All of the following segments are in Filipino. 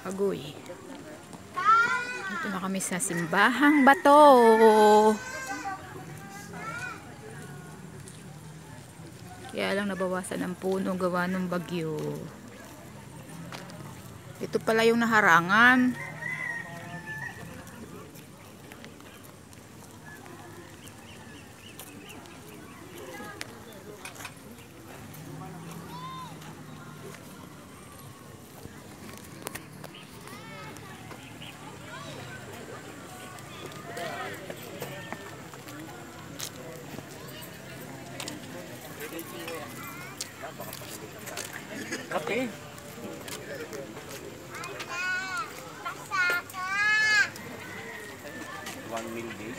Agoy. Dito na kami sa Simbahang Bato. Kaya lang nabawasan ng puno gawa ng bagyo. Ito pala yung naharangan. Kape. One meal day.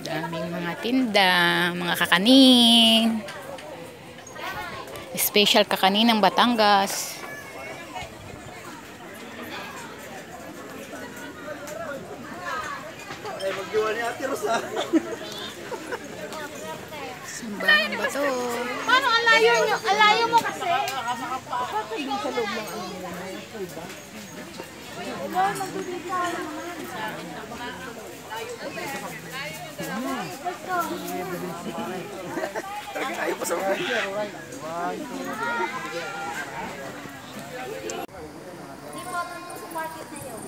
Daming mga tinda, mga kakanin. Special kakanin ng Batangas. Ay, magdiwa ni Ate Rosa. Simbahang Bato. Paano alayo nyo? Alayo mo kasi. Hindi sa loob ng ano nila na yung tuba. Wala, nagdudita naman. Talaga ayaw pa sa mga. Di po, dun sa market na yun.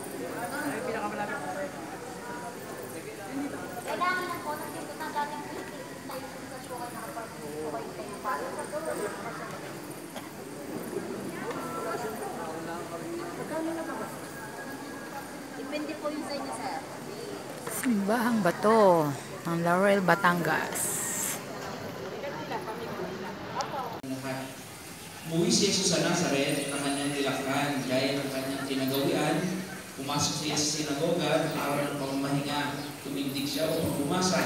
Kailangan lang po, nandito na dating Philippines tayo sa sukat na kapag po kayo tayo. Paano sa doon? Depende po yung sa inyo, sir. Simbahang Bato ng Laurel, Batangas. Umuwi si Jesus sa Nazaret ang kanyang nilakhan, gaya ng kanyang kinagawian. Pumasok siya sa sinagoga, araw ng pamamahinga, tumindig siya upang bumasa.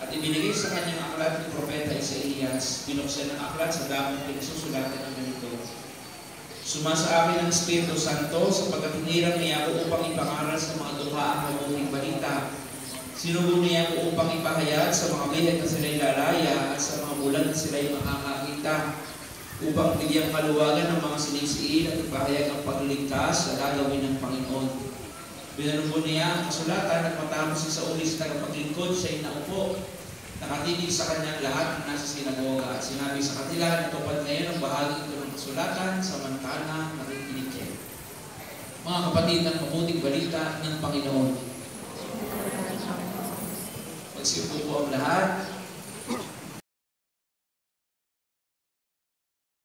At ibinigay sa kanyang aklat ng propeta Isaías. Binuksan ng aklat sa damang pinasusulatan ng ganito. Sumasa akin ang Espiritu Santo sapagkat hinirang niya ako upang ipangaral sa mga dukha ang mabuting balita. Sinugo niya ako upang ipahayag sa mga bilag na sila'y lalaya at sa mga bulan na sila'y makakakita, upang bigyang kaluwagan ng mga sinisiin at ipahayag ang pagliligtas na gagawin ng Panginoon. Binanumbo niya ang kasulatan at matapos sa ulis na paglingkod siya'y naupo. Nakatinig sa kanyang lahat ng nasa sinagoga at sinabi sa kanila na tupad ngayon ang bahagi ito ng kasulatan samantala nakikinig siya. Mga kapatid ng mabuting balita ng Panginoon. Magsiupo po ang lahat.